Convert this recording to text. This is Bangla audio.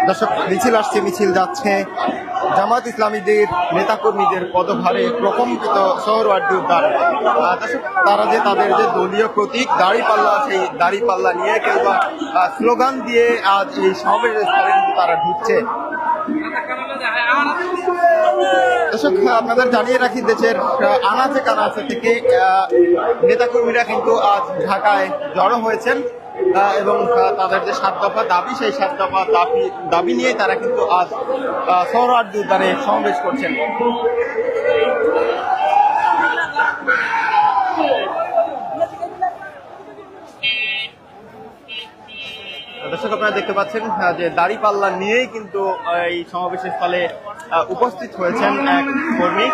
দর্শক, মিছিল আসছে, মিছিল যাচ্ছে। জামাত ইসলামীদের নেতাকর্মীদের পদভারে প্রকম্পিত সোহরাওয়ার্দী উদ্যান। দর্শক, তারা যে তাদের যে দলীয় প্রতীক দাড়িপাল্লা, সেই দাড়িপাল্লা নিয়ে কিংবা স্লোগান দিয়ে আজ এই সমাবেশের স্থলে কিন্তু তারা ঢুকছে। দর্শক, আপনাদের জানিয়ে রাখি, দেশের আনাচে কানাচে থেকে নেতাকর্মীরা কিন্তু আজ ঢাকায় জড়ো হয়েছেন এবং তাদের যে 7 দফা দাবি, সেই 7 দফা দাবি নিয়ে তারা কিন্তু আজ সোহরাওয়ার্দী উদ্যানে সমাবেশ করছেন। দর্শক, আপনারা দেখতে পাচ্ছেন যে দাড়িপাল্লা নিয়েই কিন্তু এই সমাবেশের স্থলে উপস্থিত হয়েছেন এক কর্মী।